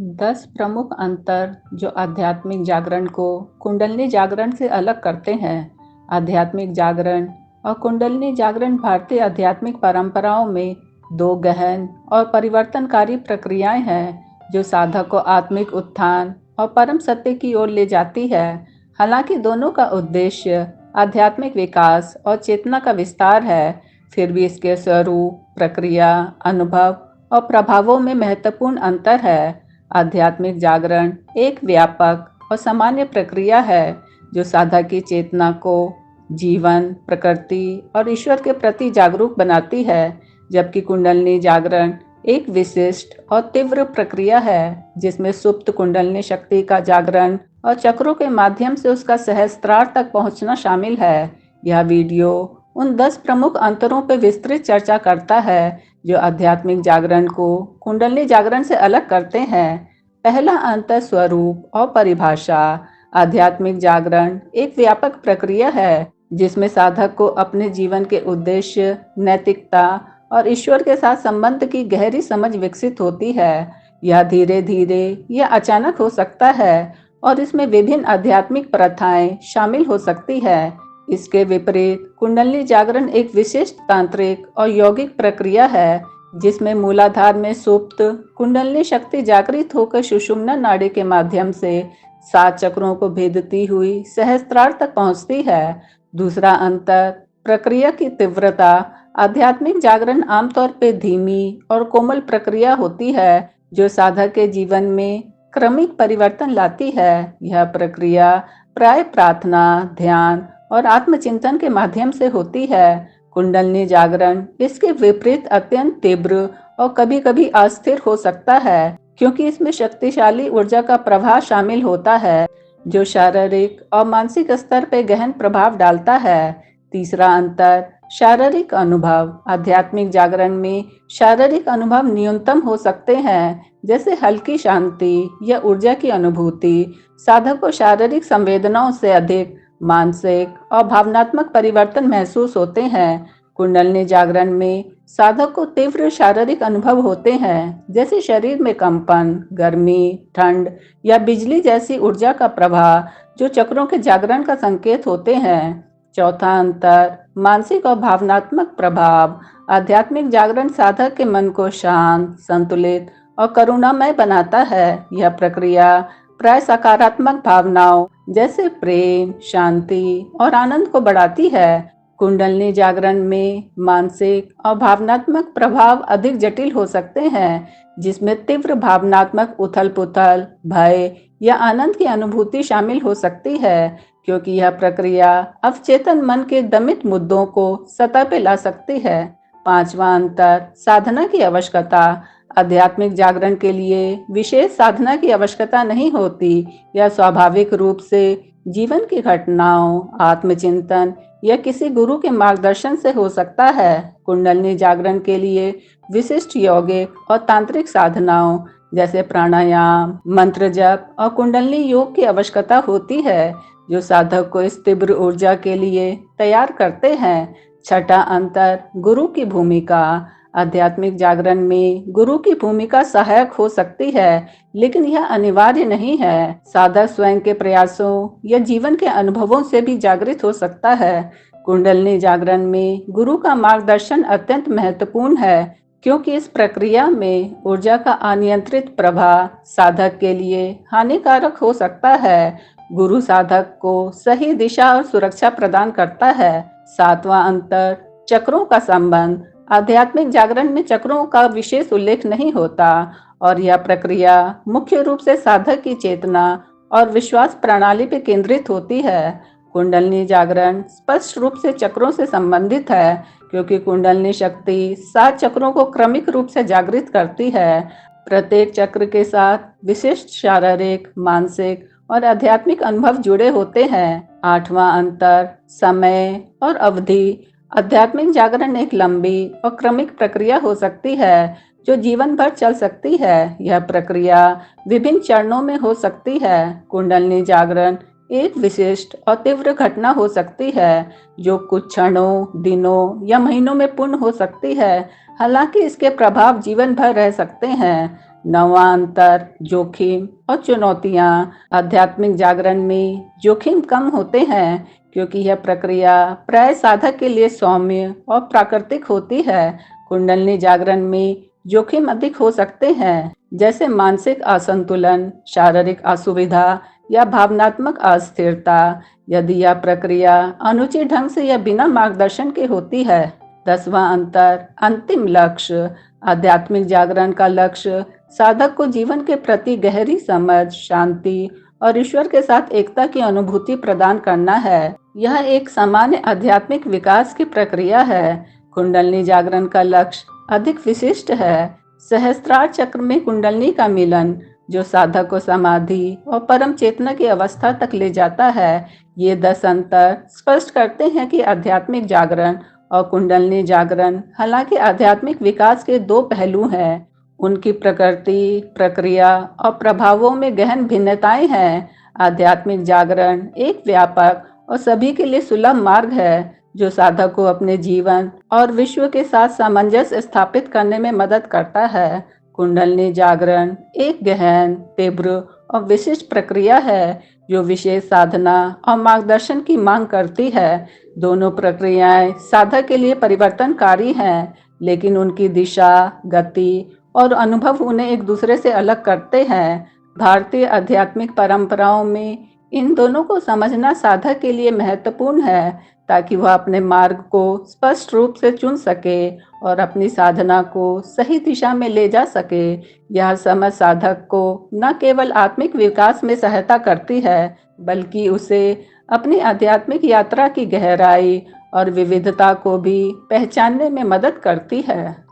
10 प्रमुख अंतर जो आध्यात्मिक जागरण को कुंडलिनी जागरण से अलग करते हैं। आध्यात्मिक जागरण और कुंडलिनी जागरण भारतीय आध्यात्मिक परंपराओं में दो गहन और परिवर्तनकारी प्रक्रियाएं हैं जो साधक को आत्मिक उत्थान और परम सत्य की ओर ले जाती है। हालांकि दोनों का उद्देश्य आध्यात्मिक विकास और चेतना का विस्तार है, फिर भी इसके स्वरूप, प्रक्रिया, अनुभव और प्रभावों में महत्वपूर्ण अंतर है। आध्यात्मिक जागरण एक व्यापक और सामान्य प्रक्रिया है जो साधक की चेतना को जीवन, प्रकृति और ईश्वर के प्रति जागरूक बनाती है, जबकि कुंडलिनी जागरण एक विशिष्ट और तीव्र प्रक्रिया है जिसमें सुप्त कुंडलिनी शक्ति का जागरण और चक्रों के माध्यम से उसका सहस्त्रार तक पहुंचना शामिल है। यह वीडियो उन 10 प्रमुख अंतरों पर विस्तृत चर्चा करता है जो आध्यात्मिक जागरण को कुंडलिनी जागरण से अलग करते हैं। पहला अंतर स्वरूप और परिभाषा। आध्यात्मिक जागरण एक व्यापक प्रक्रिया है जिसमें साधक को अपने जीवन के उद्देश्य, नैतिकता और ईश्वर के साथ संबंध की गहरी समझ विकसित होती है। यह धीरे धीरे या अचानक हो सकता है और इसमें विभिन्न आध्यात्मिक प्रथाएं शामिल हो सकती है। इसके विपरीत कुंडलिनी जागरण एक विशिष्ट तांत्रिक और यौगिक प्रक्रिया है जिसमें मूलाधार में सुप्त कुंडलिनी शक्ति जागृत होकर सुषुम्ना नाड़ी के माध्यम से 7 चक्रों को भेदती हुई सहस्त्रार तक पहुंचती है। दूसरा अंतर प्रक्रिया की तीव्रता। आध्यात्मिक जागरण आमतौर पर धीमी और कोमल प्रक्रिया होती है जो साधक के जीवन में क्रमिक परिवर्तन लाती है। यह प्रक्रिया प्राय प्रार्थना, ध्यान और आत्मचिंतन के माध्यम से होती है। कुंडलिनी जागरण इसके विपरीत अत्यंत तीव्र और कभी-कभी अस्थिर हो सकता है क्योंकि इसमें शक्तिशाली ऊर्जा का प्रवाह शामिल होता है जो शारीरिक और मानसिक स्तर पर गहन प्रभाव डालता है। तीसरा अंतर शारीरिक अनुभव। आध्यात्मिक जागरण में शारीरिक अनुभव न्यूनतम हो सकते हैं, जैसे हल्की शांति या ऊर्जा की अनुभूति। साधक को शारीरिक संवेदनाओं से अधिक मानसिक और भावनात्मक परिवर्तन महसूस होते हैं। कुंडलिनी जागरण में साधक को तीव्र शारीरिक अनुभव होते हैं, जैसे शरीर में कंपन, गर्मी, ठंड या बिजली जैसी ऊर्जा का प्रवाह जो चक्रों के जागरण का संकेत होते हैं। चौथा अंतर मानसिक और भावनात्मक प्रभाव। आध्यात्मिक जागरण साधक के मन को शांत, संतुलित और करुणामय बनाता है। यह प्रक्रिया प्राय सकारात्मक भावनाओं जैसे प्रेम, शांति और आनंद को बढ़ाती है। कुंडलिनी जागरण में मानसिक और भावनात्मक प्रभाव अधिक जटिल हो सकते हैं, जिसमें तीव्र भावनात्मक उथल-पुथल, भय या आनंद की अनुभूति शामिल हो सकती है, क्योंकि यह प्रक्रिया अवचेतन मन के दमित मुद्दों को सतह पे ला सकती है। पांचवा अंतर साधना की आवश्यकता। आध्यात्मिक जागरण के लिए विशेष साधना की आवश्यकता नहीं होती। यह स्वाभाविक रूप से जीवन की घटनाओं, आत्मचिंतन या किसी गुरु के मार्गदर्शन से हो सकता है। कुंडलिनी जागरण के लिए विशिष्ट यौगिक और तांत्रिक साधनाओं जैसे प्राणायाम, मंत्र जप और कुंडलिनी योग की आवश्यकता होती है, जो साधक को इस तीव्र ऊर्जा के लिए तैयार करते हैं। छठा अंतर गुरु की भूमिका। आध्यात्मिक जागरण में गुरु की भूमिका सहायक हो सकती है, लेकिन यह अनिवार्य नहीं है। साधक स्वयं के प्रयासों या जीवन के अनुभवों से भी जागृत हो सकता है। कुंडलिनी जागरण में गुरु का मार्गदर्शन अत्यंत महत्वपूर्ण है, क्योंकि इस प्रक्रिया में ऊर्जा का अनियंत्रित प्रवाह साधक के लिए हानिकारक हो सकता है। गुरु साधक को सही दिशा और सुरक्षा प्रदान करता है। सातवां अंतर चक्रों का संबंध। आध्यात्मिक जागरण में चक्रों का विशेष उल्लेख नहीं होता और यह प्रक्रिया मुख्य रूप से साधक की चेतना और विश्वास प्रणाली पर केंद्रित होती है। कुंडलिनी जागरण स्पष्ट रूप से चक्रों से संबंधित है, क्योंकि कुंडलिनी शक्ति 7 चक्रों को क्रमिक रूप से जागृत करती है। प्रत्येक चक्र के साथ विशिष्ट शारीरिक, मानसिक और आध्यात्मिक अनुभव जुड़े होते हैं। आठवां अंतर समय और अवधि। आध्यात्मिक जागरण एक लंबी और क्रमिक प्रक्रिया हो सकती है जो जीवन भर चल सकती है। यह प्रक्रिया विभिन्न चरणों में हो सकती है। कुंडलिनी जागरण एक विशिष्ट और तीव्र घटना हो सकती है जो कुछ क्षणों, दिनों या महीनों में पूर्ण हो सकती है। हालांकि इसके प्रभाव जीवन भर रह सकते हैं। नौवां अंतर जोखिम और चुनौतियां। आध्यात्मिक जागरण में जोखिम कम होते हैं क्योंकि यह प्रक्रिया प्राय साधक के लिए सौम्य और प्राकृतिक होती है। कुंडलिनी जागरण में जोखिम अधिक हो सकते हैं, जैसे मानसिक असंतुलन, शारीरिक असुविधा या भावनात्मक अस्थिरता, यदि यह प्रक्रिया अनुचित ढंग से या बिना मार्गदर्शन के होती है। 10वां अंतर अंतिम लक्ष्य। आध्यात्मिक जागरण का लक्ष्य साधक को जीवन के प्रति गहरी समझ, शांति और ईश्वर के साथ एकता की अनुभूति प्रदान करना है। यह एक सामान्य आध्यात्मिक विकास की प्रक्रिया है। कुंडलिनी जागरण का लक्ष्य अधिक विशिष्ट है। सहस्त्रार चक्र में कुंडलिनी का मिलन, जो साधक को समाधि और परम चेतना की अवस्था तक ले जाता है। ये 10 अंतर स्पष्ट करते हैं कि आध्यात्मिक जागरण और कुंडलिनी जागरण हालांकि आध्यात्मिक विकास के दो पहलू हैं, उनकी प्रकृति, प्रक्रिया और प्रभावों में गहन भिन्नताएं हैं। आध्यात्मिक जागरण एक व्यापक और सभी के लिए सुलभ मार्ग है, जो साधक को अपने जीवन और विश्व के साथ सामंजस्य स्थापित करने में मदद करता है। कुंडलिनी जागरण एक गहन, तीव्र और विशिष्ट प्रक्रिया है, जो विशेष साधना और मार्गदर्शन की मांग करती है। दोनों प्रक्रियाएं साधक के लिए परिवर्तनकारी हैं, लेकिन उनकी दिशा, गति और अनुभव उन्हें एक दूसरे से अलग करते हैं। भारतीय आध्यात्मिक परंपराओं में इन दोनों को समझना साधक के लिए महत्वपूर्ण है, ताकि वह अपने मार्ग को स्पष्ट रूप से चुन सके और अपनी साधना को सही दिशा में ले जा सके। यह समझ साधक को न केवल आत्मिक विकास में सहायता करती है, बल्कि उसे अपनी आध्यात्मिक यात्रा की गहराई और विविधता को भी पहचानने में मदद करती है।